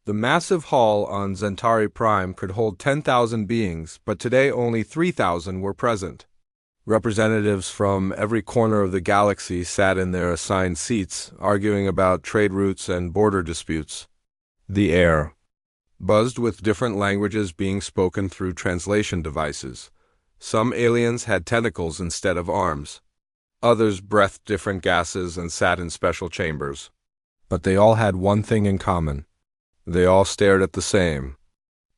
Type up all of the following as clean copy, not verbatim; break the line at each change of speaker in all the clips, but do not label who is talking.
The massive hall on Centauri Prime could hold 10,000 beings, but today only 3,000 were present. Representatives from every corner of the galaxy sat in their assigned seats, arguing about trade routes and border disputes. The air buzzed with different languages being spoken through translation devices. Some aliens had tentacles instead of arms. Others breathed different gases and sat in special chambers. But they all had one thing in common. They all stared at the same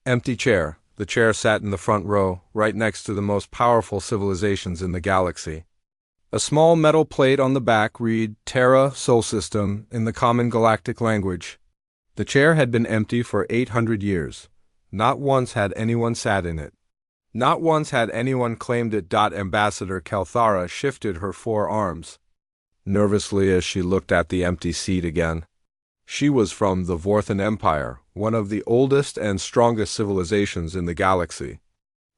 empty chair. The chair sat in the front row, right next to the most powerful civilizations in the galaxy. A small metal plate on the back read Terra Sol System in the common galactic language. The chair had been empty for 800 years. Not once had anyone sat in it. Not once had anyone claimed it. Ambassador Kelthara shifted her 4 arms nervously as she looked at the empty seat again. She was from the Vorthan Empire, one of the oldest and strongest civilizations in the galaxy.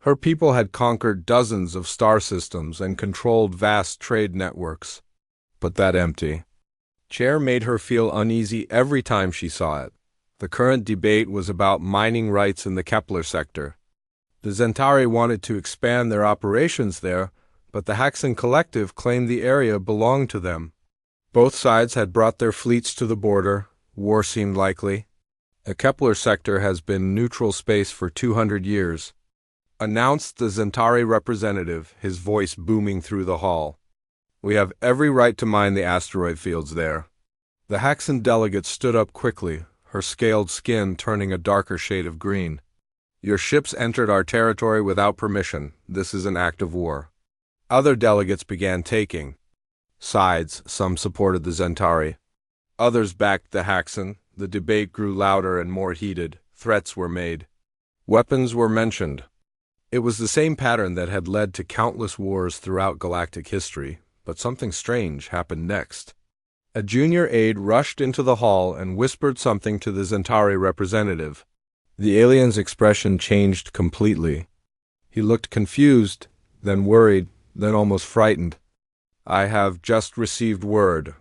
Her people had conquered dozens of star systems and controlled vast trade networks. But that empty chair made her feel uneasy every time she saw it. The current debate was about mining rights in the Kepler sector. The Centauri wanted to expand their operations there, but the Haxan Collective claimed the area belonged to them. Both sides had brought their fleets to the border. War seemed likely. The Kepler sector has been neutral space for 200 years, announced the Centauri representative, his voice booming through the hall. We have every right to mine the asteroid fields there. The Haxan delegate stood up quickly, her scaled skin turning a darker shade of green. Your ships entered our territory without permission. This is an act of war. Other delegates began taking sides. Some supported the Centauri. Others backed the Haxan. The debate grew louder and more heated. Threats were made. Weapons were mentioned. It was the same pattern that had led to countless wars throughout galactic history, but something strange happened next. A junior aide rushed into the hall and whispered something to the Centauri representative. The alien's expression changed completely. He looked confused, then worried, then almost frightened. I have just received word,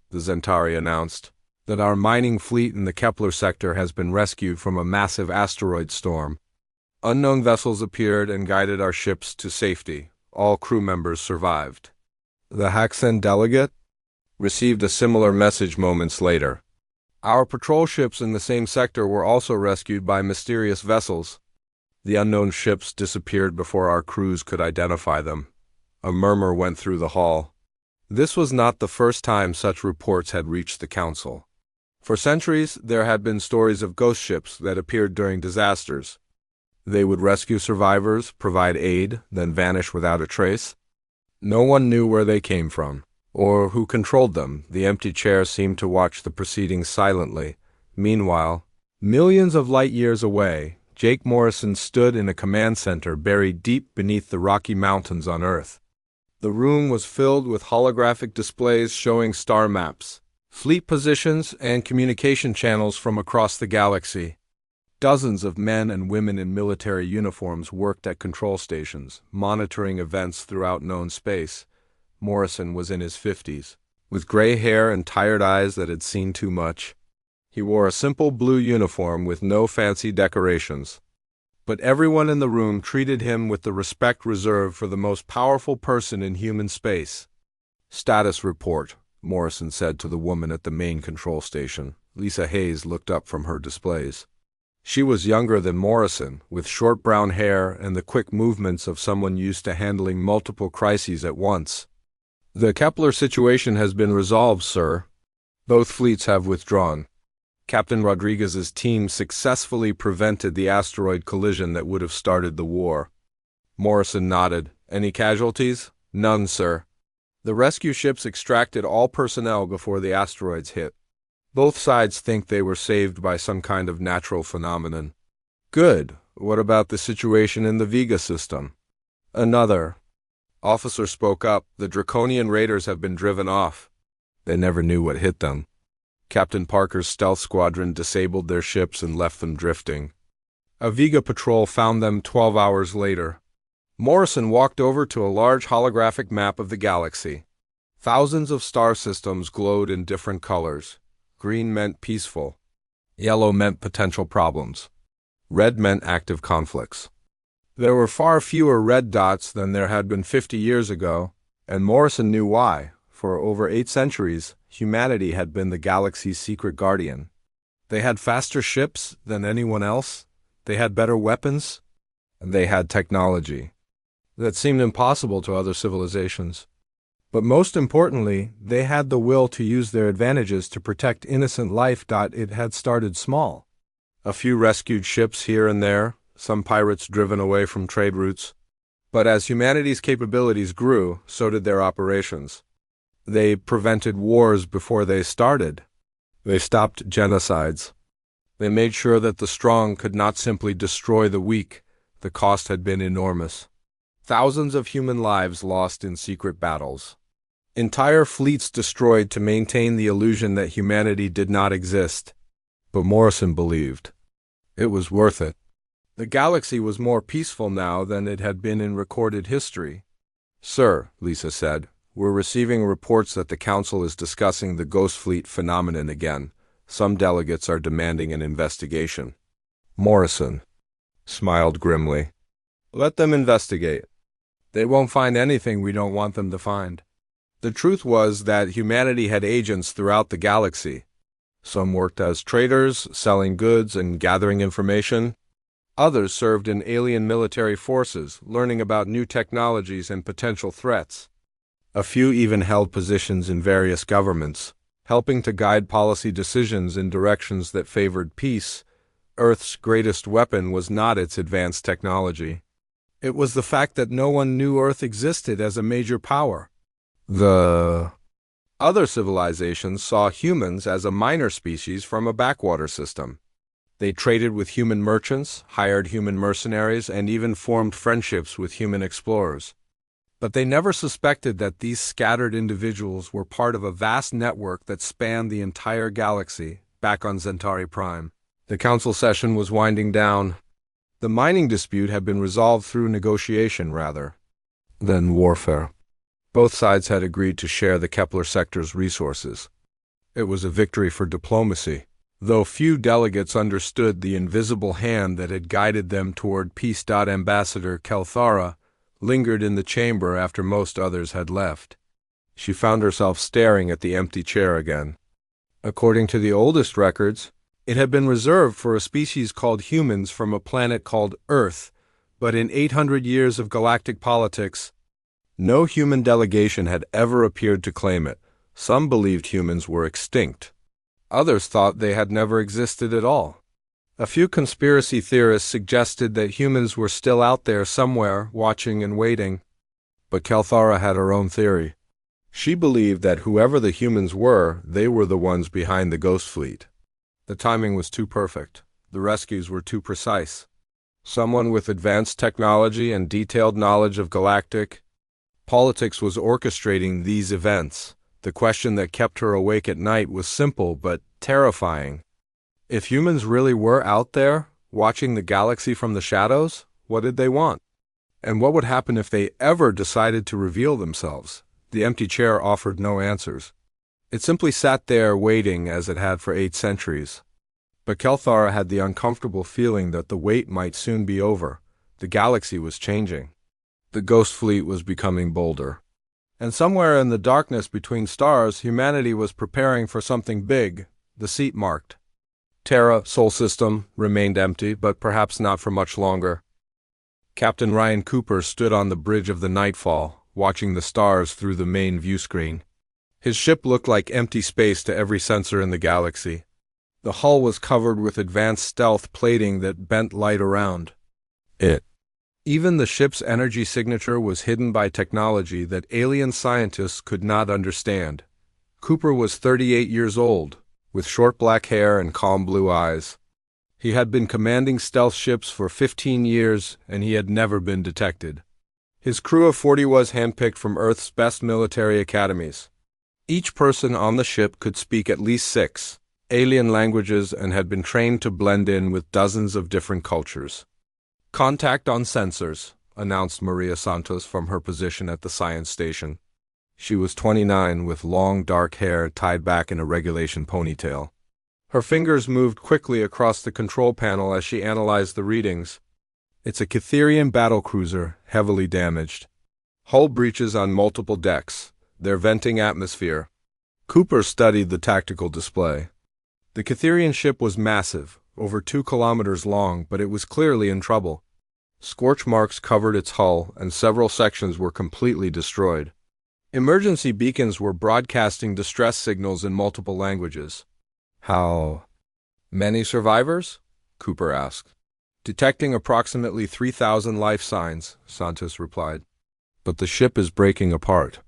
the Centauri announced, that our mining fleet in the Kepler sector has been rescued from a massive asteroid storm. Unknown vessels appeared and guided our ships to safety. All crew members survived. The Haxan delegate received a similar message moments later. Our patrol ships in the same sector were also rescued by mysterious vessels. The unknown ships disappeared before our crews could identify them. A murmur went through the hall. This was not the first time such reports had reached the council. For centuries, there had been stories of ghost ships that appeared during disasters. They would rescue survivors, provide aid, then vanish without a trace. No one knew where they came from, or who controlled them. The empty chair seemed to watch the proceedings silently. Meanwhile, millions of light years away, Jake Morrison stood in a command center buried deep beneath the Rocky Mountains on Earth. The room was filled with holographic displays showing star maps, fleet positions, and communication channels from across the galaxy. Dozens of men and women in military uniforms worked at control stations, monitoring events throughout known space. Morrison was in his 50s, with gray hair and tired eyes that had seen too much. He wore a simple blue uniform with no fancy decorations. But everyone in the room treated him with the respect reserved for the most powerful person in human space. Status report, Morrison said to the woman at the main control station. Lisa Hayes looked up from her displays. She was younger than Morrison, with short brown hair and the quick movements of someone used to handling multiple crises at once. The Kepler situation has been resolved, sir. Both fleets have withdrawn. Captain Rodriguez's team successfully prevented the asteroid collision that would have started the war. Morrison nodded. Any casualties? None, sir. The rescue ships extracted all personnel before the asteroids hit. Both sides think they were saved by some kind of natural phenomenon. Good. What about the situation in the Vega system? Another officer spoke up. The Draconian raiders have been driven off. They never knew what hit them. Captain Parker's stealth squadron disabled their ships and left them drifting. A Vega patrol found them 12 hours later. Morrison walked over to a large holographic map of the galaxy. Thousands of star systems glowed in different colors. Green meant peaceful. Yellow meant potential problems. Red meant active conflicts. There were far fewer red dots than there had been 50 years ago, and Morrison knew why. For over 8 centuries, humanity had been the galaxy's secret guardian. They had faster ships than anyone else, they had better weapons, and they had technology that seemed impossible to other civilizations. But most importantly, they had the will to use their advantages to protect innocent life. It had started small. A few rescued ships here and there, some pirates driven away from trade routes. But as humanity's capabilities grew, so did their operations. They prevented wars before they started. They stopped genocides. They made sure that the strong could not simply destroy the weak. The cost had been enormous. Thousands of human lives lost in secret battles. Entire fleets destroyed to maintain the illusion that humanity did not exist. But Morrison believed it was worth it. The galaxy was more peaceful now than it had been in recorded history. "Sir," Lisa said, "we're receiving reports that the Council is discussing the Ghost Fleet phenomenon again. Some delegates are demanding an investigation." Morrison smiled grimly. "Let them investigate. They won't find anything we don't want them to find." The truth was that humanity had agents throughout the galaxy. Some worked as traders, selling goods and gathering information. Others served in alien military forces, learning about new technologies and potential threats. A few even held positions in various governments, helping to guide policy decisions in directions that favored peace. Earth's greatest weapon was not its advanced technology. It was the fact that no one knew Earth existed as a major power. The other civilizations saw humans as a minor species from a backwater system. They traded with human merchants, hired human mercenaries, and even formed friendships with human explorers. But they never suspected that these scattered individuals were part of a vast network that spanned the entire galaxy. Back on Centauri Prime, the council session was winding down. The mining dispute had been resolved through negotiation rather than warfare. Both sides had agreed to share the Kepler sector's resources. It was a victory for diplomacy, though few delegates understood the invisible hand that had guided them toward peace. Ambassador Kelthara lingered in the chamber after most others had left. She found herself staring at the empty chair again. According to the oldest records, it had been reserved for a species called humans from a planet called Earth, but in 800 years of galactic politics, no human delegation had ever appeared to claim it. Some believed humans were extinct. Others thought they had never existed at all. A few conspiracy theorists suggested that humans were still out there somewhere, watching and waiting. But Kelthara had her own theory. She believed that whoever the humans were, they were the ones behind the Ghost Fleet. The timing was too perfect. The rescues were too precise. Someone with advanced technology and detailed knowledge of galactic politics was orchestrating these events. The question that kept her awake at night was simple but terrifying. If humans really were out there, watching the galaxy from the shadows, what did they want? And what would happen if they ever decided to reveal themselves? The empty chair offered no answers. It simply sat there waiting as it had for 8 centuries. But Kelthara had the uncomfortable feeling that the wait might soon be over. The galaxy was changing. The Ghost Fleet was becoming bolder. And somewhere in the darkness between stars, humanity was preparing for something big. The seat marked. Terra, Sol System, remained empty, but perhaps not for much longer. Captain Ryan Cooper stood on the bridge of the Nightfall, watching the stars through the main view screen. His ship looked like empty space to every sensor in the galaxy. The hull was covered with advanced stealth plating that bent light around it. Even the ship's energy signature was hidden by technology that alien scientists could not understand. Cooper was 38 years old, with short black hair and calm blue eyes. He had been commanding stealth ships for 15 years, and he had never been detected. His crew of 40 was handpicked from Earth's best military academies. Each person on the ship could speak at least 6 alien languages and had been trained to blend in with dozens of different cultures. "Contact on sensors," announced Maria Santos from her position at the science station. She was 29, with long dark hair tied back in a regulation ponytail. Her fingers moved quickly across the control panel as she analyzed the readings. It's a Cytherian battlecruiser, heavily damaged. Hull breaches on multiple decks. They're venting atmosphere. Cooper studied the tactical display. The Cytherian ship was massive, over 2 kilometers long, but it was clearly in trouble. Scorch marks covered its hull, and several sections were completely destroyed. Emergency beacons were broadcasting distress signals in multiple languages. How many survivors? Cooper asked. Detecting approximately 3,000 life signs, Santos replied. But the ship is breaking apart.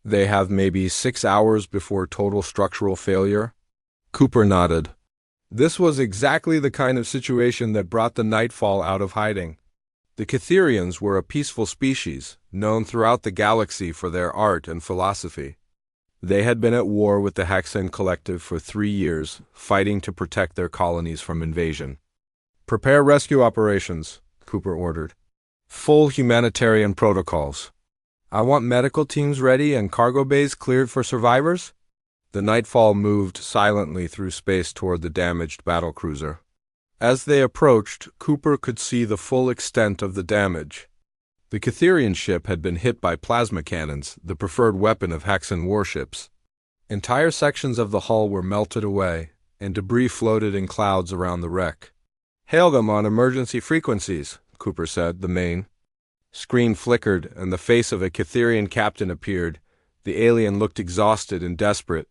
They have maybe 6 hours before total structural failure? Cooper nodded. This was exactly the kind of situation that brought the Nightfall out of hiding. The Cytherians were a peaceful species, known throughout the galaxy for their art and philosophy. They had been at war with the Hexen Collective for 3 years, fighting to protect their colonies from invasion. Prepare rescue operations, Cooper ordered. Full humanitarian protocols. I want medical teams ready and cargo bays cleared for survivors. The Nightfall moved silently through space toward the damaged battlecruiser. As they approached, Cooper could see the full extent of the damage. The Cytherian ship had been hit by plasma cannons, the preferred weapon of Hexen warships. Entire sections of the hull were melted away, and debris floated in clouds around the wreck. Hail them on emergency frequencies, Cooper said, the main. Screen flickered, and the face of a Cytherian captain appeared. The alien looked exhausted and desperate.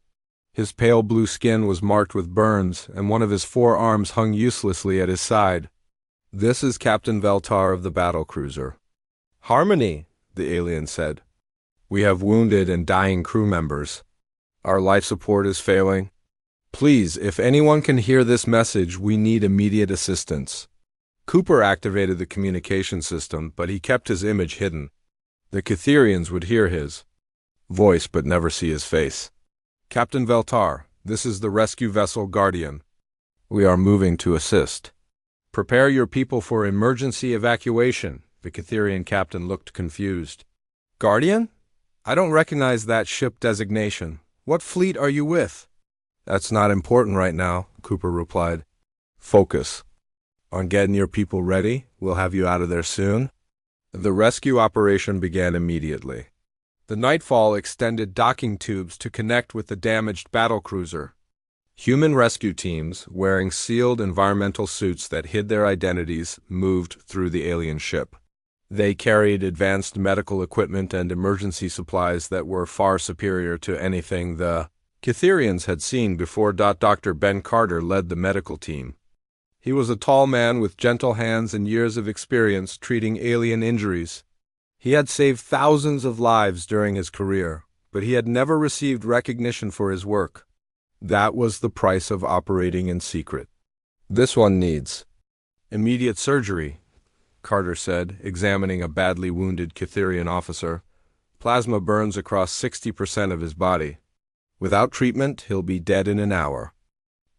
His pale blue skin was marked with burns, and one of his 4 arms hung uselessly at his side. This is Captain Veltar of the battlecruiser. Harmony, the alien said. We have wounded and dying crew members. Our life support is failing. Please, if anyone can hear this message, we need immediate assistance. Cooper activated the communication system, but he kept his image hidden. The Cytherians would hear his voice but never see his face. Captain Veltar, this is the rescue vessel Guardian. We are moving to assist. Prepare your people for emergency evacuation. The Cytherian captain looked confused. Guardian? I don't recognize that ship designation. What fleet are you with? That's not important right now, Cooper replied. Focus on getting your people ready. We'll have you out of there soon. The rescue operation began immediately. The Nightfall extended docking tubes to connect with the damaged battlecruiser. Human rescue teams, wearing sealed environmental suits that hid their identities, moved through the alien ship. They carried advanced medical equipment and emergency supplies that were far superior to anything the Cytherians had seen before. Dr. Ben Carter led the medical team. He was a tall man with gentle hands and years of experience treating alien injuries. He had saved thousands of lives during his career, but he had never received recognition for his work. That was the price of operating in secret. This one needs immediate surgery, Carter said, examining a badly wounded Cytherian officer. Plasma burns across 60% of his body. Without treatment, he'll be dead in an hour.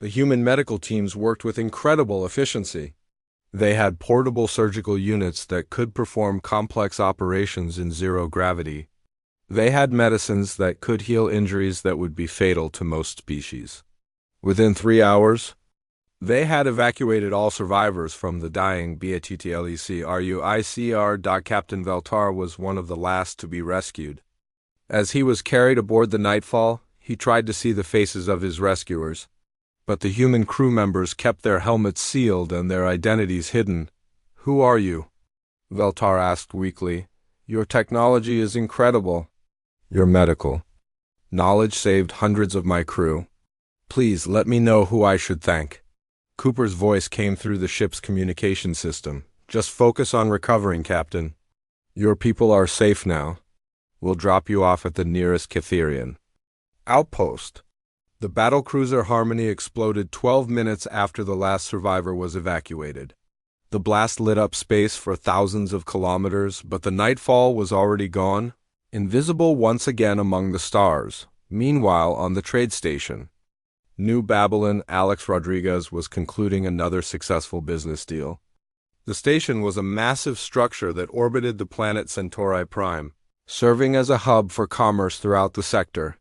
The human medical teams worked with incredible efficiency. They had portable surgical units that could perform complex operations in zero gravity. They had medicines that could heal injuries that would be fatal to most species. Within 3 hours, they had evacuated all survivors from the dying BATTLECRUICR. Captain Veltar was one of the last to be rescued. As he was carried aboard the Nightfall, he tried to see the faces of his rescuers. But the human crew members kept their helmets sealed and their identities hidden. Who are you? Veltar asked weakly. Your technology is incredible. Your medical knowledge saved hundreds of my crew. Please let me know who I should thank. Cooper's voice came through the ship's communication system. Just focus on recovering, Captain. Your people are safe now. We'll drop you off at the nearest Cytherian outpost. The battlecruiser Harmony exploded 12 minutes after the last survivor was evacuated. The blast lit up space for thousands of kilometers, but the Nightfall was already gone, invisible once again among the stars. Meanwhile, on the trade station, New Babylon, Alex Rodriguez was concluding another successful business deal. The station was a massive structure that orbited the planet Centauri Prime, serving as a hub for commerce throughout the sector.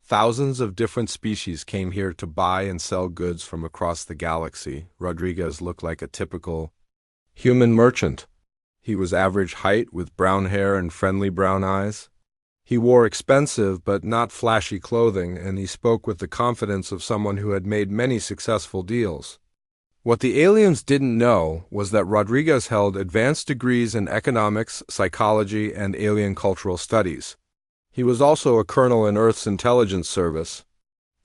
Thousands of different species came here to buy and sell goods from across the galaxy. Rodriguez looked like a typical human merchant. He was average height with brown hair and friendly brown eyes. He wore expensive but not flashy clothing, and he spoke with the confidence of someone who had made many successful deals. What the aliens didn't know was that Rodriguez held advanced degrees in economics, psychology, and alien cultural studies. He was also a colonel in Earth's intelligence service.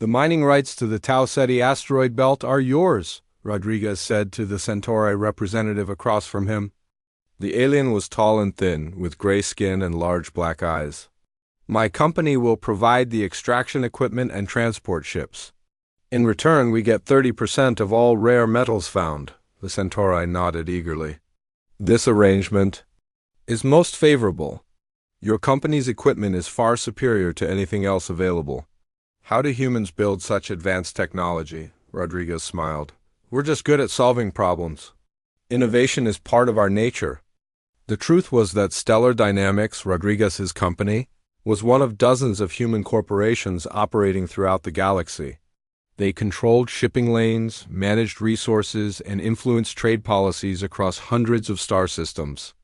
"The mining rights to the Tau Ceti asteroid belt are yours," Rodriguez said to the Centauri representative across from him. The alien was tall and thin, with gray skin and large black eyes. "My company will provide the extraction equipment and transport ships. In return, we get 30% of all rare metals found." The Centauri nodded eagerly. "This arrangement is most favorable. Your company's equipment is far superior to anything else available." "How do humans build such advanced technology?" Rodriguez smiled. "We're just good at solving problems. Innovation is part of our nature." The truth was that Stellar Dynamics, Rodriguez's company, was one of dozens of human corporations operating throughout the galaxy. They controlled shipping lanes, managed resources, and influenced trade policies across hundreds of star systems.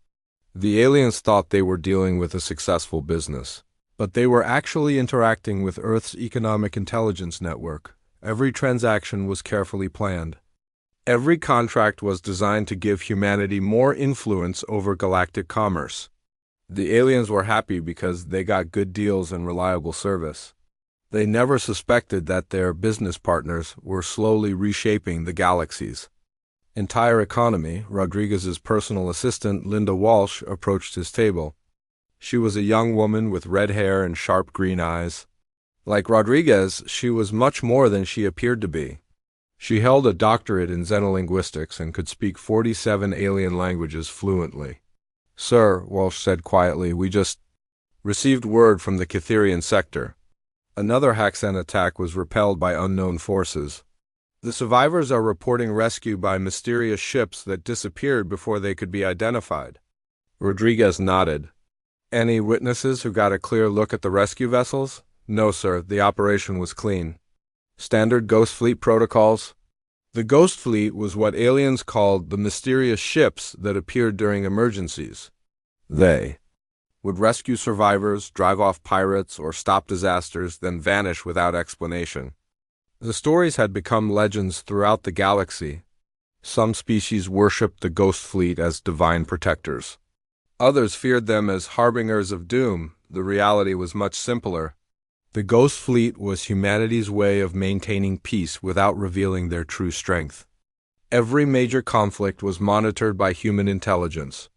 The aliens thought they were dealing with a successful business, but they were actually interacting with Earth's economic intelligence network. Every transaction was carefully planned. Every contract was designed to give humanity more influence over galactic commerce. The aliens were happy because they got good deals and reliable service. They never suspected that their business partners were slowly reshaping the galaxy's entire economy. Rodriguez's personal assistant, Linda Walsh, approached his table. She was a young woman with red hair and sharp green eyes. Like Rodriguez, she was much more than she appeared to be. She held a doctorate in xenolinguistics and could speak 47 alien languages fluently. "Sir," Walsh said quietly, "we just received word from the Cytherian sector. Another Haxan attack was repelled by unknown forces. The survivors are reporting rescue by mysterious ships that disappeared before they could be identified." Rodriguez nodded. "Any witnesses who got a clear look at the rescue vessels?" "No, sir. The operation was clean. Standard Ghost Fleet protocols." The Ghost Fleet was what aliens called the mysterious ships that appeared during emergencies. They would rescue survivors, drive off pirates, or stop disasters, then vanish without explanation. The stories had become legends throughout the galaxy. Some species worshipped the Ghost Fleet as divine protectors. Others feared them as harbingers of doom. The reality was much simpler. The Ghost Fleet was humanity's way of maintaining peace without revealing their true strength. Every major conflict was monitored by human intelligence.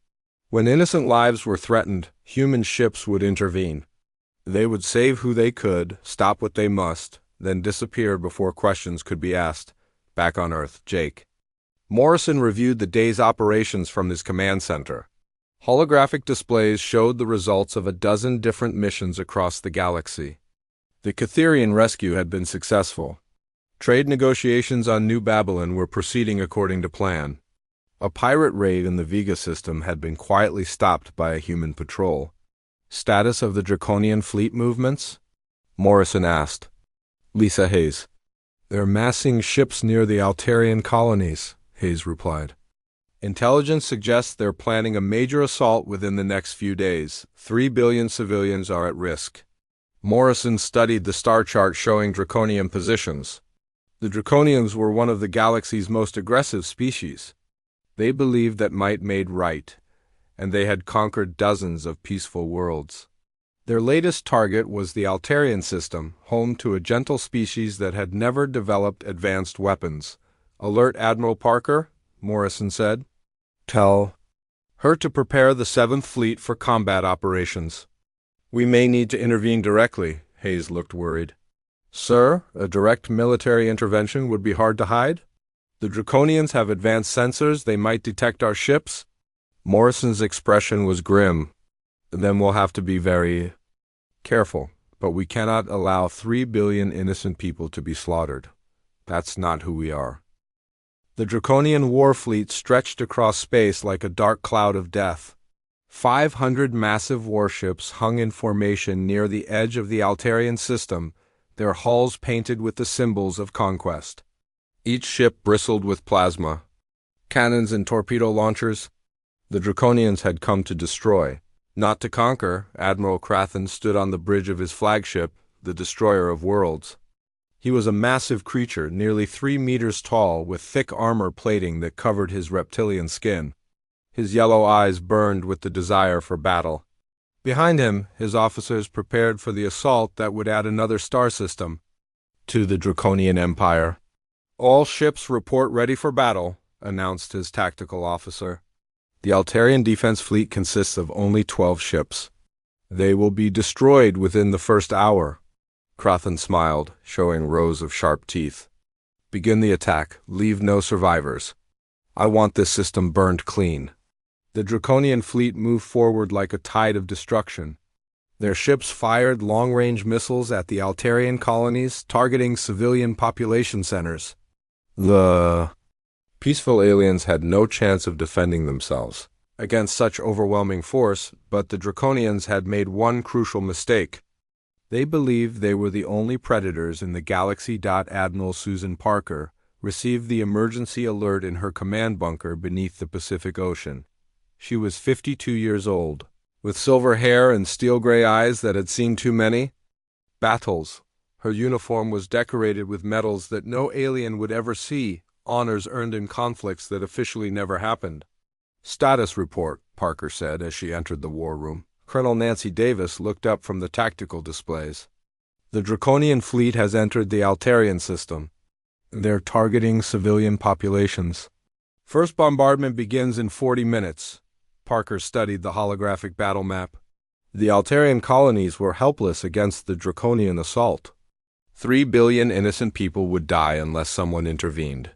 When innocent lives were threatened, human ships would intervene. They would save who they could, stop what they must, then disappear before questions could be asked. Back on Earth, Jake Morrison reviewed the day's operations from his command center. Holographic displays showed the results of a dozen different missions across the galaxy. The Cytherian rescue had been successful. Trade negotiations on New Babylon were proceeding according to plan. A pirate raid in the Vega system had been quietly stopped by a human patrol. "Status of the Draconian fleet movements?" Morrison asked. Lisa Hayes. "They're massing ships near the Altarian colonies," Hayes replied. "Intelligence suggests they're planning a major assault within the next few days. 3 billion civilians are at risk." Morrison studied the star chart showing Draconian positions. The Draconians were one of the galaxy's most aggressive species. They believed that might made right, and they had conquered dozens of peaceful worlds. Their latest target was the Altarian system, home to a gentle species that had never developed advanced weapons. "Alert Admiral Parker," Morrison said. "Tell her to prepare the 7th Fleet for combat operations. We may need to intervene directly." Hayes looked worried. "Sir, a direct military intervention would be hard to hide. The Draconians have advanced sensors. They might detect our ships." Morrison's expression was grim. "Then we'll have to be very careful. But we cannot allow 3 billion innocent people to be slaughtered. That's not who we are." The Draconian war fleet stretched across space like a dark cloud of death. 500 massive warships hung in formation near the edge of the Altarian system, their hulls painted with the symbols of conquest. Each ship bristled with plasma, cannons and torpedo launchers. The Draconians had come to destroy, not to conquer. Admiral Crathen stood on the bridge of his flagship, the Destroyer of Worlds. He was a massive creature, nearly 3 meters tall, with thick armor plating that covered his reptilian skin. His yellow eyes burned with the desire for battle. Behind him, his officers prepared for the assault that would add another star system to the Draconian Empire. "All ships report ready for battle," announced his tactical officer. "The Altarian defense fleet consists of only 12 ships. They will be destroyed within the first hour." Crathen smiled, showing rows of sharp teeth. "Begin the attack. Leave no survivors. I want this system burned clean." The Draconian fleet moved forward like a tide of destruction. Their ships fired long-range missiles at the Altarian colonies, targeting civilian population centers. The peaceful aliens had no chance of defending themselves against such overwhelming force, but the Draconians had made one crucial mistake. They believed they were the only predators in the galaxy. Admiral Susan Parker received the emergency alert in her command bunker beneath the Pacific Ocean. She was 52 years old, with silver hair and steel-gray eyes that had seen too many battles. Her uniform was decorated with medals that no alien would ever see, honors earned in conflicts that officially never happened. "Status report," Parker said as she entered the war room. Colonel Nancy Davis looked up from the tactical displays. "The Draconian fleet has entered the Altarian system. They're targeting civilian populations. First bombardment begins in 40 minutes. Parker studied the holographic battle map. The Altarian colonies were helpless against the Draconian assault. 3 billion innocent people would die unless someone intervened.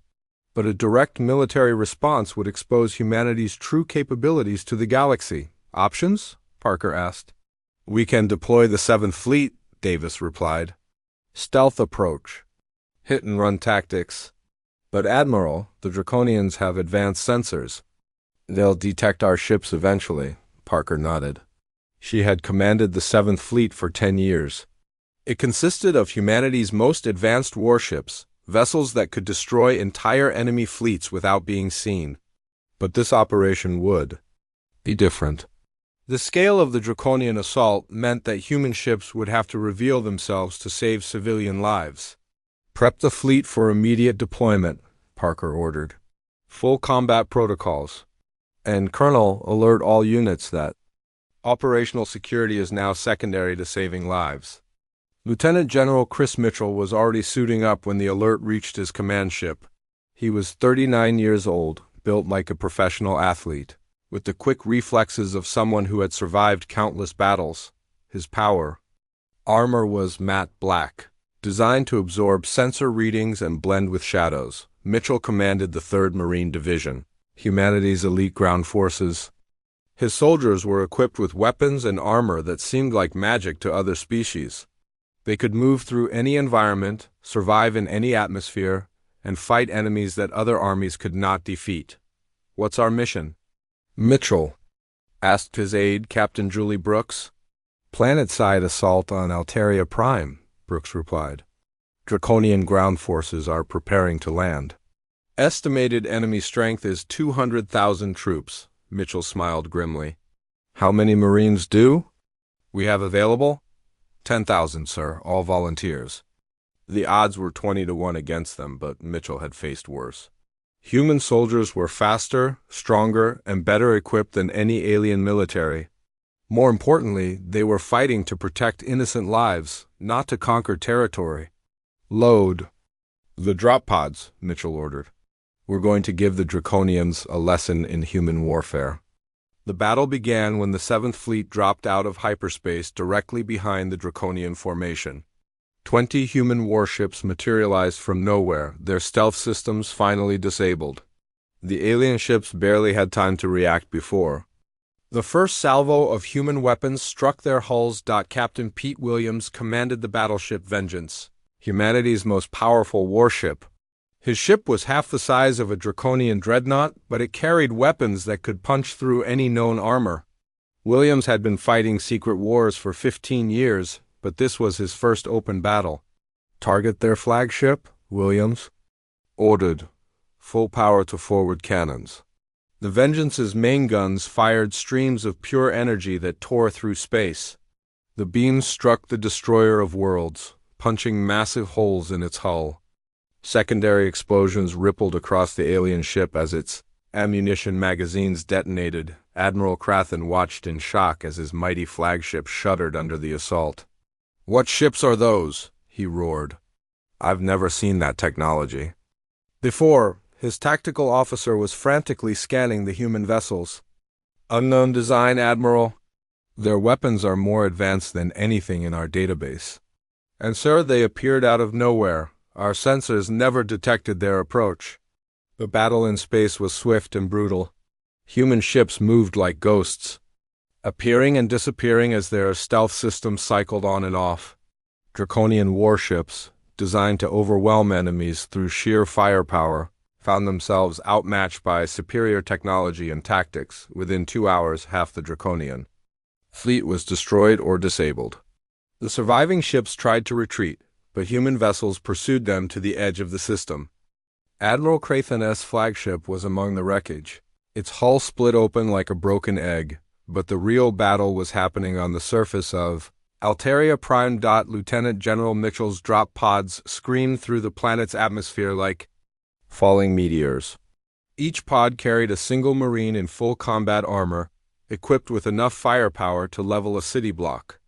But a direct military response would expose humanity's true capabilities to the galaxy. Options? Parker asked. "We can deploy the 7th Fleet," Davis replied. "Stealth approach. Hit-and-run tactics. But Admiral, the Draconians have advanced sensors. They'll detect our ships eventually," Parker nodded. She had commanded the 7th Fleet for 10 years. It consisted of humanity's most advanced warships, vessels that could destroy entire enemy fleets without being seen. But this operation would be different. The scale of the Draconian assault meant that human ships would have to reveal themselves to save civilian lives. "Prep the fleet for immediate deployment," Parker ordered. "Full combat protocols. And Colonel, alert all units that operational security is now secondary to saving lives." Lieutenant General Chris Mitchell was already suiting up when the alert reached his command ship. He was 39 years old, built like a professional athlete, with the quick reflexes of someone who had survived countless battles. His armor was matte black, designed to absorb sensor readings and blend with shadows. Mitchell commanded the 3rd Marine Division, humanity's elite ground forces. His soldiers were equipped with weapons and armor that seemed like magic to other species. They could move through any environment, survive in any atmosphere, and fight enemies that other armies could not defeat. "What's our mission?" Mitchell asked his aide, Captain Julie Brooks. "Planet-side assault on Altaria Prime," Brooks replied. "Draconian ground forces are preparing to land. Estimated enemy strength is 200,000 troops," Mitchell smiled grimly. "How many Marines do we have available?" 10,000, sir, all volunteers." The odds were 20 to 1 against them, but Mitchell had faced worse. Human soldiers were faster, stronger, and better equipped than any alien military. More importantly, they were fighting to protect innocent lives, not to conquer territory. "Load the drop pods," Mitchell ordered. "We're going to give the Draconians a lesson in human warfare." The battle began when the 7th Fleet dropped out of hyperspace directly behind the Draconian formation. 20 human warships materialized from nowhere, their stealth systems finally disabled. The alien ships barely had time to react before the first salvo of human weapons struck their hulls. Captain Pete Williams commanded the battleship Vengeance, humanity's most powerful warship. His ship was half the size of a Draconian dreadnought, but it carried weapons that could punch through any known armor. Williams had been fighting secret wars for 15 years, but this was his first open battle. Target their flagship, Williams. Ordered. Full power to forward cannons. The Vengeance's main guns fired streams of pure energy that tore through space. The beams struck the destroyer of worlds, punching massive holes in its hull. Secondary explosions rippled across the alien ship as its ammunition magazines detonated. Admiral Crathen watched in shock as his mighty flagship shuddered under the assault. "What ships are those?" he roared. "I've never seen that technology." Before, his tactical officer was frantically scanning the human vessels. "Unknown design, Admiral. Their weapons are more advanced than anything in our database. And sir, they appeared out of nowhere. Our sensors never detected their approach." The battle in space was swift and brutal. Human ships moved like ghosts, appearing and disappearing as their stealth systems cycled on and off. Draconian warships, designed to overwhelm enemies through sheer firepower, found themselves outmatched by superior technology and tactics. Within 2 hours, half the Draconian fleet was destroyed or disabled. The surviving ships tried to retreat, but human vessels pursued them to the edge of the system. Admiral Crathen's flagship was among the wreckage. Its hull split open like a broken egg, but the real battle was happening on the surface of Alteria Prime. Lieutenant General Mitchell's drop pods screamed through the planet's atmosphere like falling meteors. Each pod carried a single Marine in full combat armor, equipped with enough firepower to level a city block.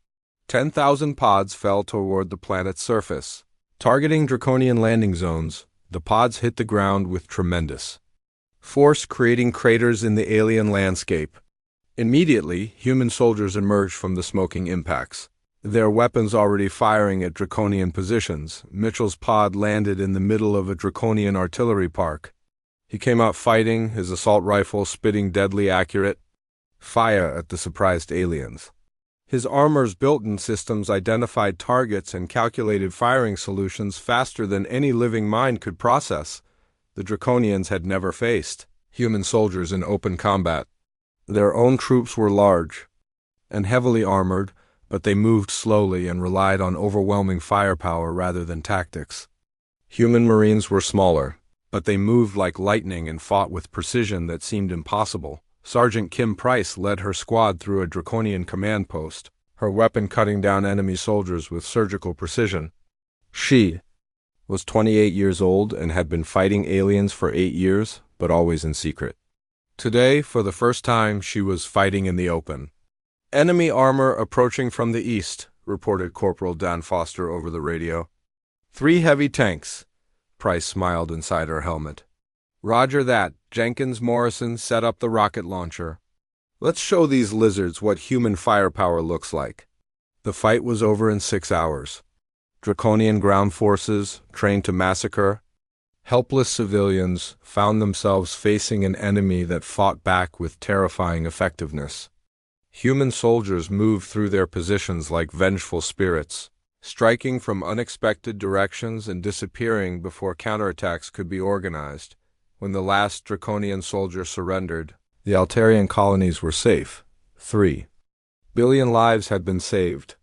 10,000 pods fell toward the planet's surface. Targeting Draconian landing zones, the pods hit the ground with tremendous force, creating craters in the alien landscape. Immediately, human soldiers emerged from the smoking impacts, their weapons already firing at Draconian positions. Mitchell's pod landed in the middle of a Draconian artillery park. He came out fighting, his assault rifle spitting deadly accurate fire at the surprised aliens. His armor's built-in systems identified targets and calculated firing solutions faster than any living mind could process. The Draconians had never faced human soldiers in open combat. Their own troops were large and heavily armored, but they moved slowly and relied on overwhelming firepower rather than tactics. Human Marines were smaller, but they moved like lightning and fought with precision that seemed impossible. Sergeant Kim Price led her squad through a Draconian command post, her weapon cutting down enemy soldiers with surgical precision. She was 28 years old and had been fighting aliens for 8 years, but always in secret. Today, for the first time, she was fighting in the open. "Enemy armor approaching from the east," reported Corporal Dan Foster over the radio. 3 heavy tanks." Price smiled inside her helmet. "Roger that." Jenkins Morrison set up the rocket launcher. "Let's show these lizards what human firepower looks like." The fight was over in 6 hours. Draconian ground forces, trained to massacre helpless civilians, found themselves facing an enemy that fought back with terrifying effectiveness. Human soldiers moved through their positions like vengeful spirits, striking from unexpected directions and disappearing before counterattacks could be organized. When the last Draconian soldier surrendered, the Altarian colonies were safe. 3 billion lives had been saved.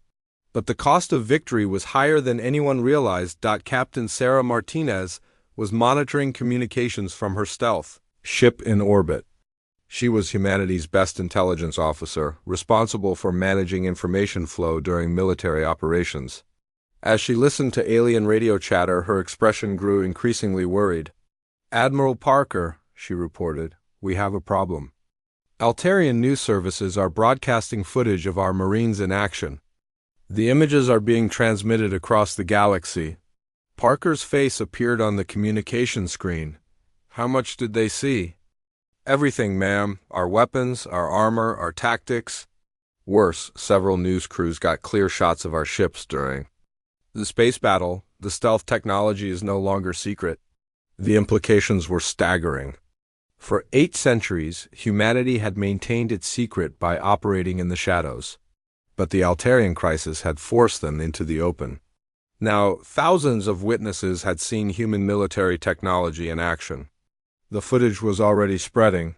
But the cost of victory was higher than anyone realized. Captain Sarah Martinez was monitoring communications from her stealth ship in orbit. She was humanity's best intelligence officer, responsible for managing information flow during military operations. As she listened to alien radio chatter, her expression grew increasingly worried. "Admiral Parker," she reported, "we have a problem. Altarian news services are broadcasting footage of our Marines in action. The images are being transmitted across the galaxy." Parker's face appeared on the communication screen. "How much did they see?" "Everything, ma'am. Our weapons, our armor, our tactics. Worse, several news crews got clear shots of our ships during the space battle. The stealth technology is no longer secret." The implications were staggering. For 8 centuries, humanity had maintained its secret by operating in the shadows. But the Altarian crisis had forced them into the open. Now, thousands of witnesses had seen human military technology in action. The footage was already spreading.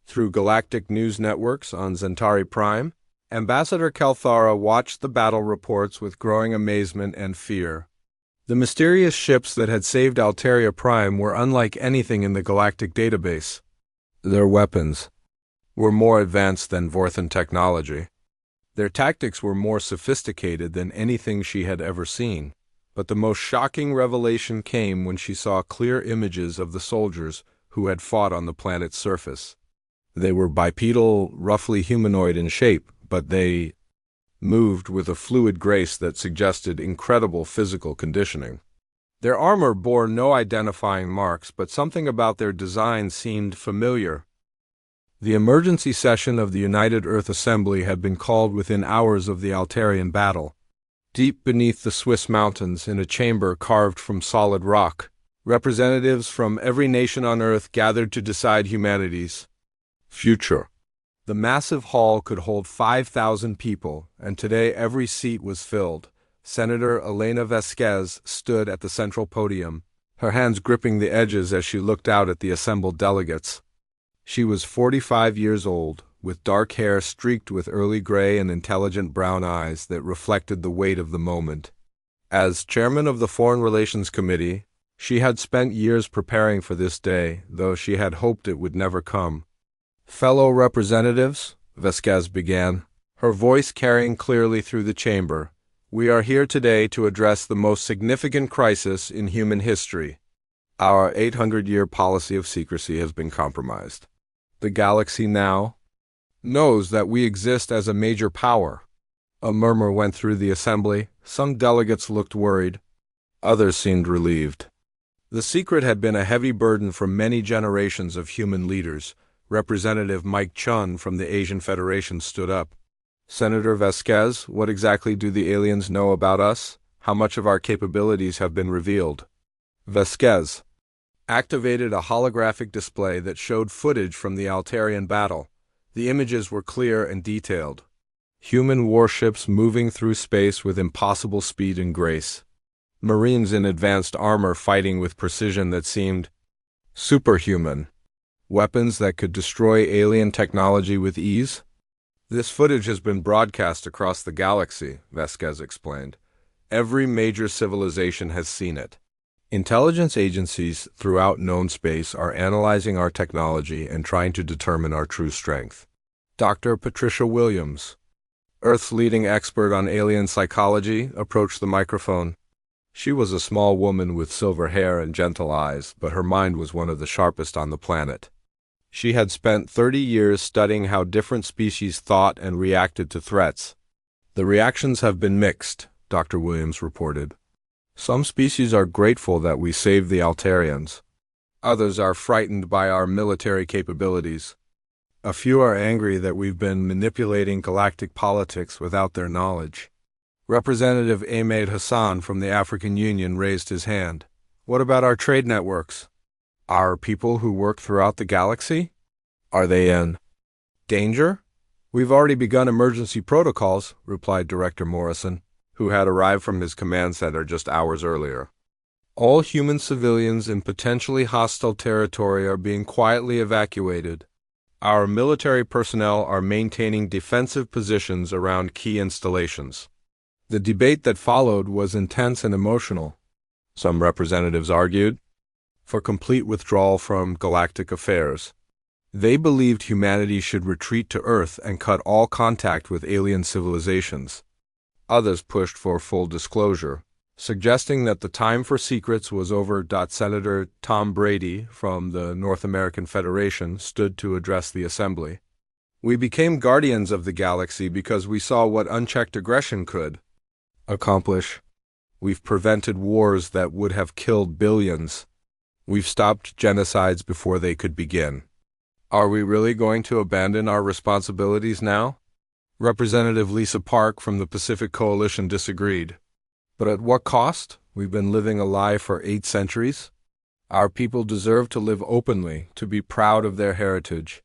Through galactic news networks on Centauri Prime, Ambassador Kelthara watched the battle reports with growing amazement and fear. The mysterious ships that had saved Alteria Prime were unlike anything in the galactic database. Their weapons were more advanced than Vorthan technology. Their tactics were more sophisticated than anything she had ever seen. But the most shocking revelation came when she saw clear images of the soldiers who had fought on the planet's surface. They were bipedal, roughly humanoid in shape, but they moved with a fluid grace that suggested incredible physical conditioning. Their armor bore no identifying marks, but something about their design seemed familiar. The emergency session of the United Earth Assembly had been called within hours of the Alterian battle. Deep beneath the Swiss mountains, in a chamber carved from solid rock, representatives from every nation on Earth gathered to decide humanity's future. The massive hall could hold 5,000 people, and today every seat was filled. Senator Elena Vasquez stood at the central podium, her hands gripping the edges as she looked out at the assembled delegates. She was 45 years old, with dark hair streaked with early gray and intelligent brown eyes that reflected the weight of the moment. As chairman of the Foreign Relations Committee, she had spent years preparing for this day, though she had hoped it would never come. "Fellow representatives," Vasquez began, her voice carrying clearly through the chamber, "we are here today to address the most significant crisis in human history. Our 800-year policy of secrecy has been compromised. The galaxy now knows that we exist as a major power." A murmur went through the assembly. Some delegates looked worried. Others seemed relieved. The secret had been a heavy burden for many generations of human leaders. Representative Mike Chun from the Asian Federation stood up. "Senator Vasquez, what exactly do the aliens know about us? How much of our capabilities have been revealed?" Vasquez activated a holographic display that showed footage from the Alterian battle. The images were clear and detailed. Human warships moving through space with impossible speed and grace. Marines in advanced armor fighting with precision that seemed superhuman. Weapons that could destroy alien technology with ease. "This footage has been broadcast across the galaxy," Vasquez explained. "Every major civilization has seen it. Intelligence agencies throughout known space are analyzing our technology and trying to determine our true strength." Dr. Patricia Williams, Earth's leading expert on alien psychology, approached the microphone. She was a small woman with silver hair and gentle eyes, but her mind was one of the sharpest on the planet. She had spent 30 years studying how different species thought and reacted to threats. "The reactions have been mixed," Dr. Williams reported. "Some species are grateful that we saved the Alterians. Others are frightened by our military capabilities. A few are angry that we've been manipulating galactic politics without their knowledge." Representative Ahmed Hassan from the African Union raised his hand. "What about our trade networks? Our people who work throughout the galaxy? Are they in danger?" "We've already begun emergency protocols," replied Director Morrison, who had arrived from his command center just hours earlier. "All human civilians in potentially hostile territory are being quietly evacuated. Our military personnel are maintaining defensive positions around key installations." The debate that followed was intense and emotional. Some representatives argued for complete withdrawal from galactic affairs. They believed humanity should retreat to Earth and cut all contact with alien civilizations. Others pushed for full disclosure, suggesting that the time for secrets was over. Senator Tom Brady from the North American Federation stood to address the assembly. "We became guardians of the galaxy because we saw what unchecked aggression could accomplish. We've prevented wars that would have killed billions. We've stopped genocides before they could begin. Are we really going to abandon our responsibilities now?" Representative Lisa Park from the Pacific Coalition disagreed. "But at what cost? We've been living a lie for 8 centuries. Our people deserve to live openly, to be proud of their heritage,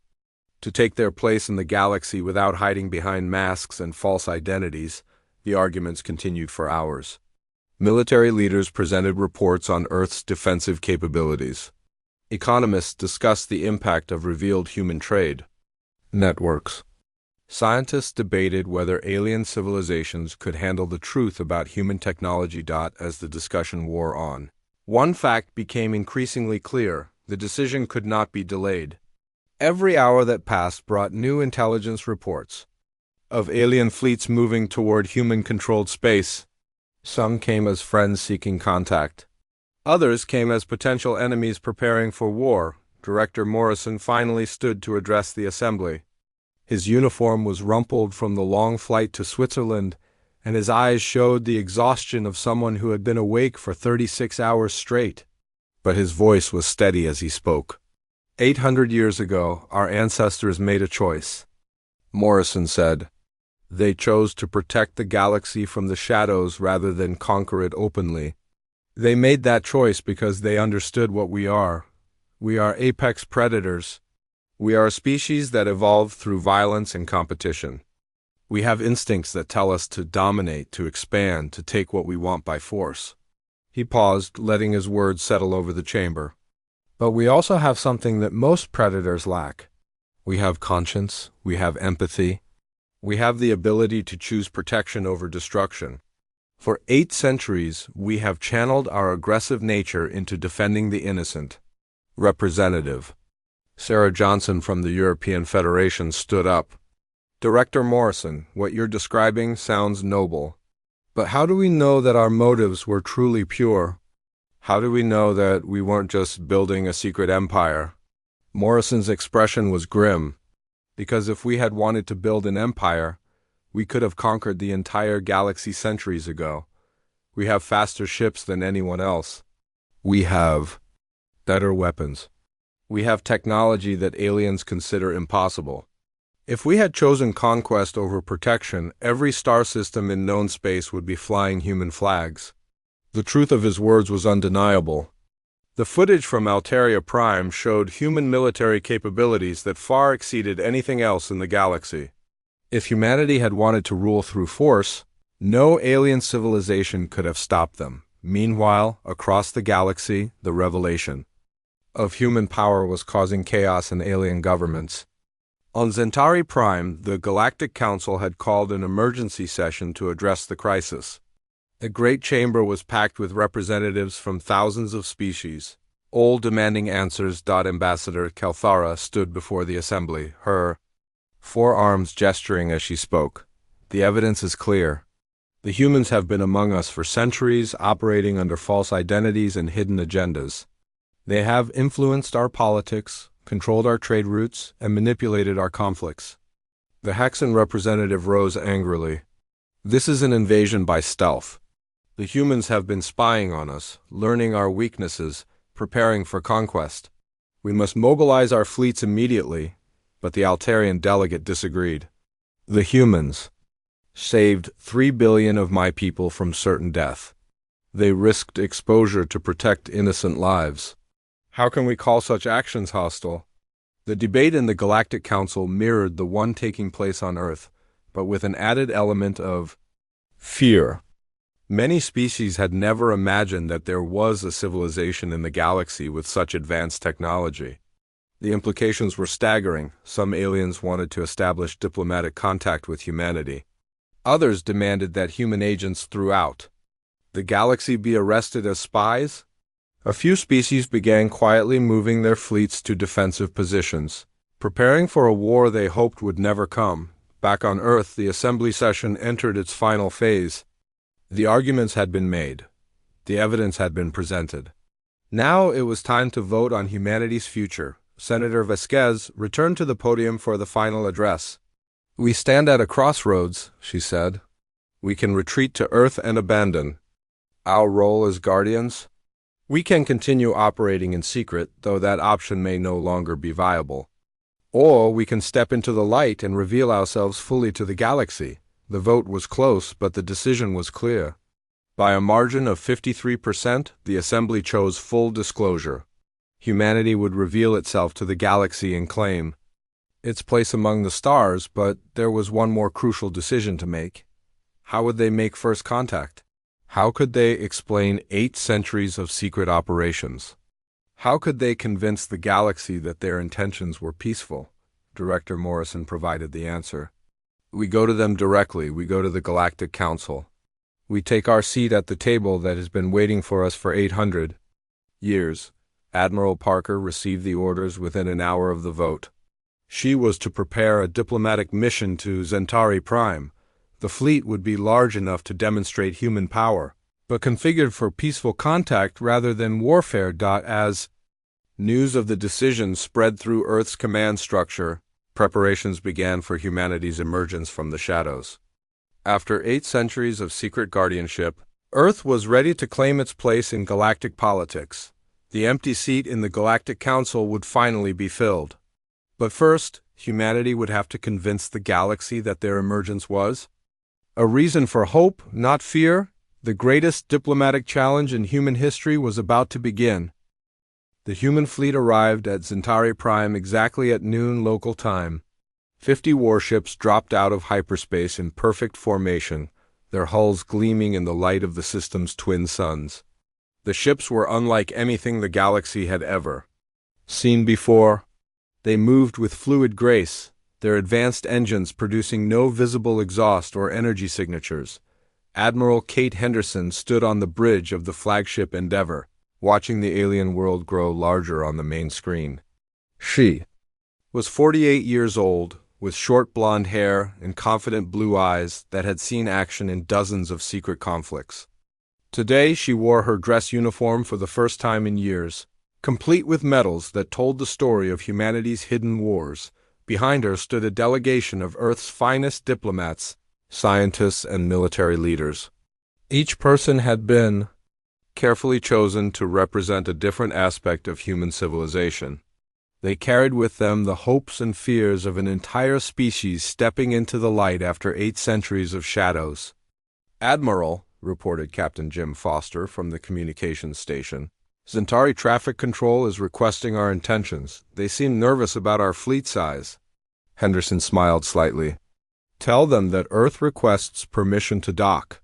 to take their place in the galaxy without hiding behind masks and false identities." The arguments continued for hours. Military leaders presented reports on Earth's defensive capabilities. Economists discussed the impact of revealed human trade networks. Scientists debated whether alien civilizations could handle the truth about human technology. As the discussion wore on, one fact became increasingly clear: the decision could not be delayed. Every hour that passed brought new intelligence reports of alien fleets moving toward human-controlled space. Some came as friends seeking contact. Others came as potential enemies preparing for war. Director Morrison finally stood to address the assembly. His uniform was rumpled from the long flight to Switzerland, and his eyes showed the exhaustion of someone who had been awake for 36 hours straight. But his voice was steady as he spoke. 800 years ago, our ancestors made a choice. Morrison said. They chose to protect the galaxy from the shadows rather than conquer it openly. They made that choice because they understood what we are. We are apex predators. We are a species that evolved through violence and competition. We have instincts that tell us to dominate, to expand, to take what we want by force. He paused, letting his words settle over the chamber. But we also have something that most predators lack. We have conscience, we have empathy. We have the ability to choose protection over destruction. For 8 centuries, we have channeled our aggressive nature into defending the innocent. Representative Sarah Johnson from the European Federation stood up. Director Morrison, what you're describing sounds noble. But how do we know that our motives were truly pure? How do we know that we weren't just building a secret empire? Morrison's expression was grim. Because if we had wanted to build an empire, we could have conquered the entire galaxy centuries ago. We have faster ships than anyone else. We have better weapons. We have technology that aliens consider impossible. If we had chosen conquest over protection, every star system in known space would be flying human flags. The truth of his words was undeniable. The footage from Alteria Prime showed human military capabilities that far exceeded anything else in the galaxy. If humanity had wanted to rule through force, no alien civilization could have stopped them. Meanwhile, across the galaxy, the revelation of human power was causing chaos in alien governments. On Centauri Prime, the Galactic Council had called an emergency session to address the crisis. The great chamber was packed with representatives from thousands of species, all demanding answers. Ambassador Kelthara stood before the assembly, her forearms gesturing as she spoke. The evidence is clear. The humans have been among us for centuries, operating under false identities and hidden agendas. They have influenced our politics, controlled our trade routes, and manipulated our conflicts. The Hexan representative rose angrily. This is an invasion by stealth. The humans have been spying on us, learning our weaknesses, preparing for conquest. We must mobilize our fleets immediately, but the Altarian delegate disagreed. The humans saved 3 billion of my people from certain death. They risked exposure to protect innocent lives. How can we call such actions hostile? The debate in the Galactic Council mirrored the one taking place on Earth, but with an added element of fear. Many species had never imagined that there was a civilization in the galaxy with such advanced technology. The implications were staggering. Some aliens wanted to establish diplomatic contact with humanity. Others demanded that human agents throughout the galaxy be arrested as spies. A few species began quietly moving their fleets to defensive positions, preparing for a war they hoped would never come. Back on Earth, the assembly session entered its final phase. The arguments had been made. The evidence had been presented. Now it was time to vote on humanity's future. Senator Vasquez returned to the podium for the final address. We stand at a crossroads, she said. We can retreat to Earth and abandon our role as guardians. We can continue operating in secret, though that option may no longer be viable. Or we can step into the light and reveal ourselves fully to the galaxy. The vote was close, but the decision was clear. By a margin of 53%, the Assembly chose full disclosure. Humanity would reveal itself to the galaxy and claim its place among the stars, but there was one more crucial decision to make. How would they make first contact? How could they explain 8 centuries of secret operations? How could they convince the galaxy that their intentions were peaceful? Director Morrison provided the answer. We go to them directly. We go to the Galactic Council. We take our seat at the table that has been waiting for us for 800 years. Admiral Parker received the orders within an hour of the vote. She was to prepare a diplomatic mission to Centauri Prime. The fleet would be large enough to demonstrate human power, but configured for peaceful contact rather than warfare. As news of the decision spread through Earth's command structure, preparations began for humanity's emergence from the shadows. After 8 centuries of secret guardianship, Earth was ready to claim its place in galactic politics. The empty seat in the Galactic Council would finally be filled. But first, humanity would have to convince the galaxy that their emergence was a reason for hope, not fear. The greatest diplomatic challenge in human history was about to begin. The human fleet arrived at Centauri Prime exactly at noon local time. 50 warships dropped out of hyperspace in perfect formation, their hulls gleaming in the light of the system's twin suns. The ships were unlike anything the galaxy had ever seen before. They moved with fluid grace, their advanced engines producing no visible exhaust or energy signatures. Admiral Kate Henderson stood on the bridge of the flagship Endeavour, watching the alien world grow larger on the main screen. She was 48 years old, with short blonde hair and confident blue eyes that had seen action in dozens of secret conflicts. Today she wore her dress uniform for the first time in years, complete with medals that told the story of humanity's hidden wars. Behind her stood a delegation of Earth's finest diplomats, scientists, and military leaders. Each person had been carefully chosen to represent a different aspect of human civilization. They carried with them the hopes and fears of an entire species stepping into the light after 8 centuries of shadows. "Admiral," reported Captain Jim Foster from the communications station, "Centauri Traffic Control is requesting our intentions. They seem nervous about our fleet size." Henderson smiled slightly. "Tell them that Earth requests permission to dock.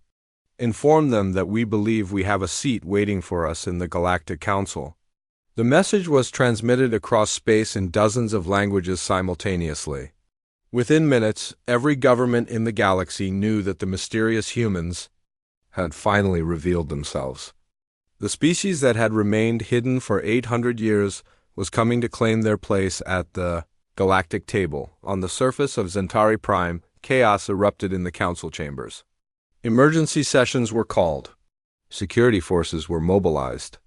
Inform them that we believe we have a seat waiting for us in the Galactic Council." The message was transmitted across space in dozens of languages simultaneously. Within minutes, every government in the galaxy knew that the mysterious humans had finally revealed themselves. The species that had remained hidden for 800 years was coming to claim their place at the galactic table. On the surface of Centauri Prime, chaos erupted in the council chambers. Emergency sessions were called. Security forces were mobilized.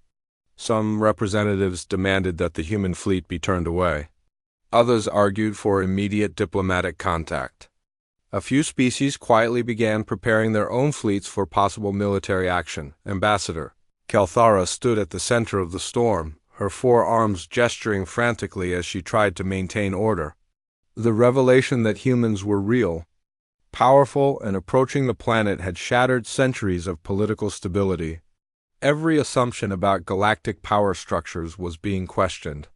Some representatives demanded that the human fleet be turned away. Others argued for immediate diplomatic contact. A few species quietly began preparing their own fleets for possible military action. Ambassador Kalthara stood at the center of the storm, her 4 arms gesturing frantically as she tried to maintain order. The revelation that humans were real, powerful, and approaching the planet had shattered centuries of political stability. Every assumption about galactic power structures was being questioned.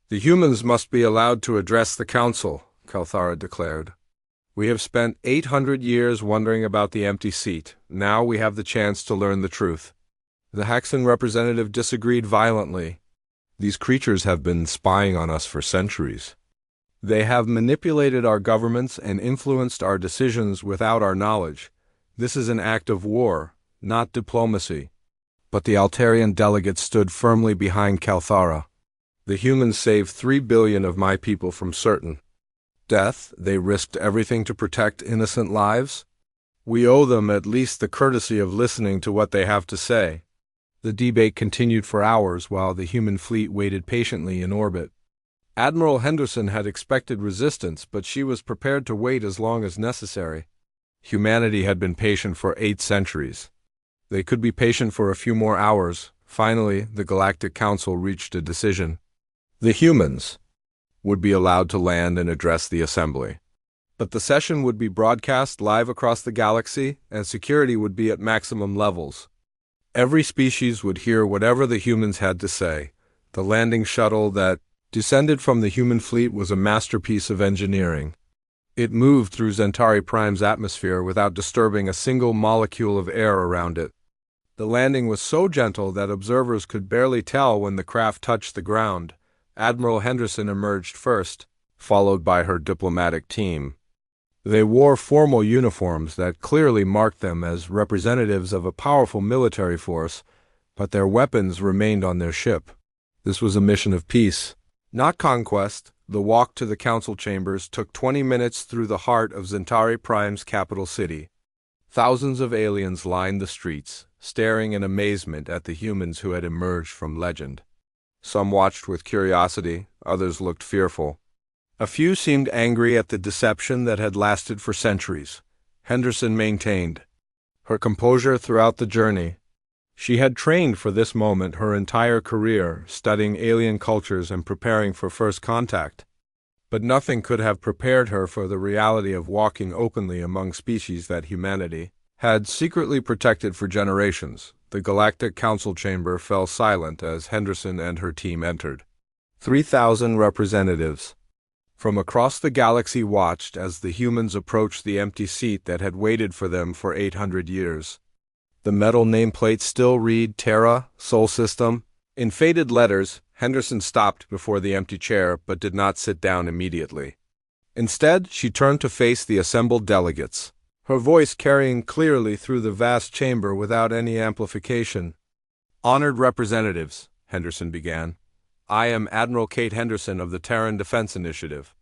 "The humans must be allowed to address the Council," Kalthara declared. "We have spent 800 years wondering about the empty seat. Now we have the chance to learn the truth." The Haxan representative disagreed violently. "These creatures have been spying on us for centuries. They have manipulated our governments and influenced our decisions without our knowledge. This is an act of war, not diplomacy." But the Altarian delegate stood firmly behind Kalthara. "The humans saved 3 billion of my people from certain death. They risked everything to protect innocent lives. We owe them at least the courtesy of listening to what they have to say." The debate continued for hours while the human fleet waited patiently in orbit. Admiral Henderson had expected resistance, but she was prepared to wait as long as necessary. Humanity had been patient for 8 centuries. They could be patient for a few more hours. Finally, the Galactic Council reached a decision. The humans would be allowed to land and address the assembly. But the session would be broadcast live across the galaxy, and security would be at maximum levels. Every species would hear whatever the humans had to say. The landing shuttle that descended from the human fleet was a masterpiece of engineering. It moved through Centauri Prime's atmosphere without disturbing a single molecule of air around it. The landing was so gentle that observers could barely tell when the craft touched the ground. Admiral Henderson emerged first, followed by her diplomatic team. They wore formal uniforms that clearly marked them as representatives of a powerful military force, but their weapons remained on their ship. This was a mission of peace, not conquest. The walk to the council chambers took 20 minutes through the heart of Zentari Prime's capital city. Thousands of aliens lined the streets, staring in amazement at the humans who had emerged from legend. Some watched with curiosity, others looked fearful. A few seemed angry at the deception that had lasted for centuries. Henderson maintained her composure throughout the journey. She had trained for this moment her entire career, studying alien cultures and preparing for first contact. But nothing could have prepared her for the reality of walking openly among species that humanity had secretly protected for generations. The Galactic Council chamber fell silent as Henderson and her team entered. 3,000 representatives from across the galaxy watched as the humans approached the empty seat that had waited for them for 800 years. The metal nameplate still read Terra, Sol System. In faded letters, Henderson stopped before the empty chair but did not sit down immediately. Instead, she turned to face the assembled delegates, her voice carrying clearly through the vast chamber without any amplification. "Honored representatives," Henderson began. "I am Admiral Kate Henderson of the Terran Defense Initiative.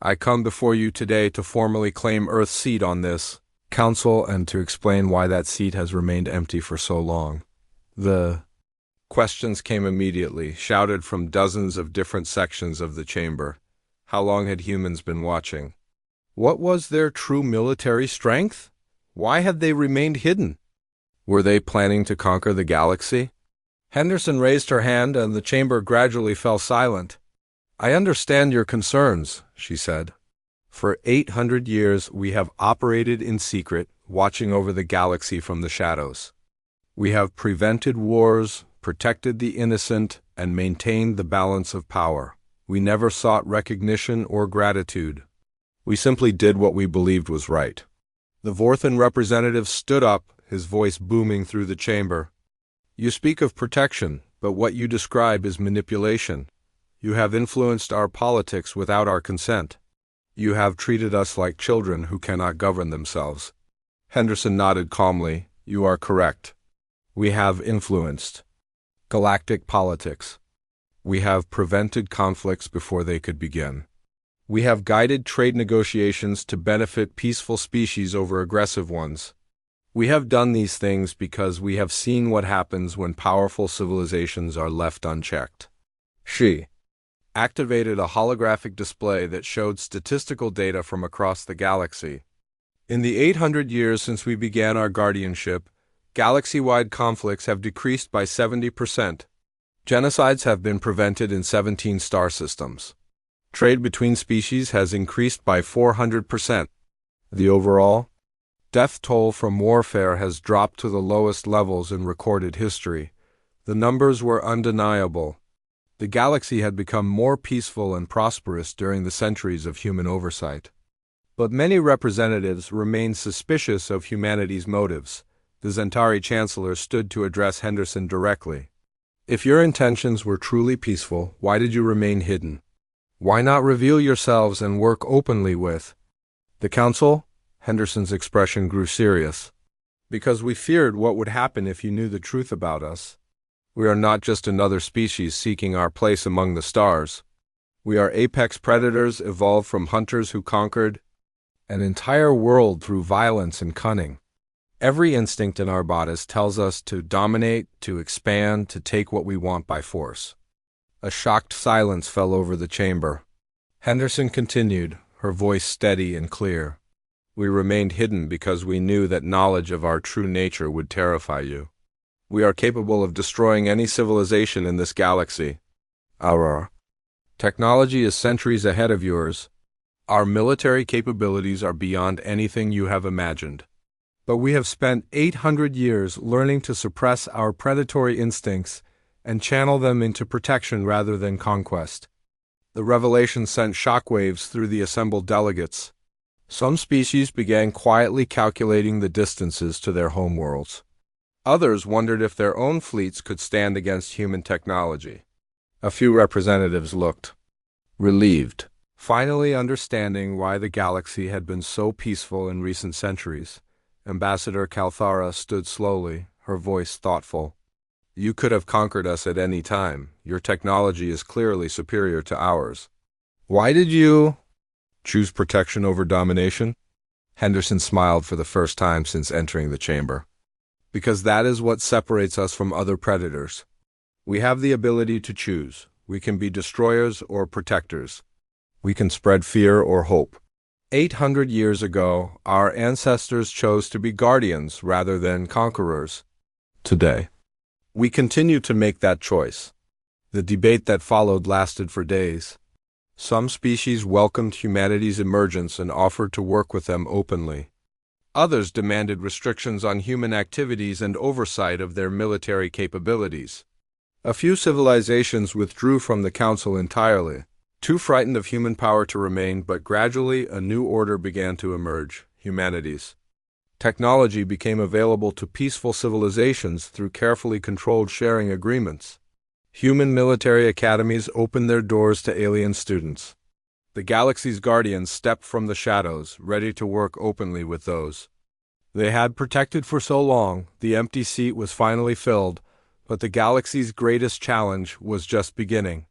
I come before you today to formally claim Earth's seat on this council and to explain why that seat has remained empty for so long." The questions came immediately, shouted from dozens of different sections of the chamber. How long had humans been watching? What was their true military strength? Why had they remained hidden? Were they planning to conquer the galaxy? Henderson raised her hand and the chamber gradually fell silent. "I understand your concerns," she said. "For 800 years we have operated in secret, watching over the galaxy from the shadows. We have prevented wars, protected the innocent, and maintained the balance of power. We never sought recognition or gratitude. We simply did what we believed was right." The Vorthan representative stood up, his voice booming through the chamber. "You speak of protection, but what you describe is manipulation. You have influenced our politics without our consent. You have treated us like children who cannot govern themselves." Henderson nodded calmly. "You are correct. We have influenced galactic politics. We have prevented conflicts before they could begin. We have guided trade negotiations to benefit peaceful species over aggressive ones. We have done these things because we have seen what happens when powerful civilizations are left unchecked." She activated a holographic display that showed statistical data from across the galaxy. "In the 800 years since we began our guardianship, galaxy-wide conflicts have decreased by 70%. Genocides have been prevented in 17 star systems. Trade between species has increased by 400%. The overall death toll from warfare has dropped to the lowest levels in recorded history. The numbers were undeniable. The galaxy had become more peaceful and prosperous during the centuries of human oversight. But many representatives remained suspicious of humanity's motives. The Zentari Chancellor stood to address Henderson directly. "If your intentions were truly peaceful, why did you remain hidden? Why not reveal yourselves and work openly with the Council?" Henderson's expression grew serious. "Because we feared what would happen if you knew the truth about us. We are not just another species seeking our place among the stars. We are apex predators evolved from hunters who conquered an entire world through violence and cunning. Every instinct in our bodies tells us to dominate, to expand, to take what we want by force." A shocked silence fell over the chamber. Henderson continued, her voice steady and clear. "We remained hidden because we knew that knowledge of our true nature would terrify you. We are capable of destroying any civilization in this galaxy. Our technology is centuries ahead of yours. Our military capabilities are beyond anything you have imagined. But we have spent 800 years learning to suppress our predatory instincts and channel them into protection rather than conquest." The revelation sent shockwaves through the assembled delegates. Some species began quietly calculating the distances to their homeworlds. Others wondered if their own fleets could stand against human technology. A few representatives looked relieved. Finally understanding why the galaxy had been so peaceful in recent centuries, Ambassador Kalthara stood slowly, her voice thoughtful. You could have conquered us at any time. Your technology is clearly superior to ours. Why did you choose protection over domination? Henderson smiled for the first time since entering the chamber. Because that is what separates us from other predators. We have the ability to choose. We can be destroyers or protectors. We can spread fear or hope. 800 years ago, our ancestors chose to be guardians rather than conquerors. Today, we continue to make that choice. The debate that followed lasted for days. Some species welcomed humanity's emergence and offered to work with them openly. Others demanded restrictions on human activities and oversight of their military capabilities. A few civilizations withdrew from the Council entirely, too frightened of human power to remain, but gradually a new order began to emerge, humanity's. Technology became available to peaceful civilizations through carefully controlled sharing agreements. Human military academies opened their doors to alien students. The galaxy's guardians stepped from the shadows, ready to work openly with those they had protected for so long. The empty seat was finally filled, but the galaxy's greatest challenge was just beginning.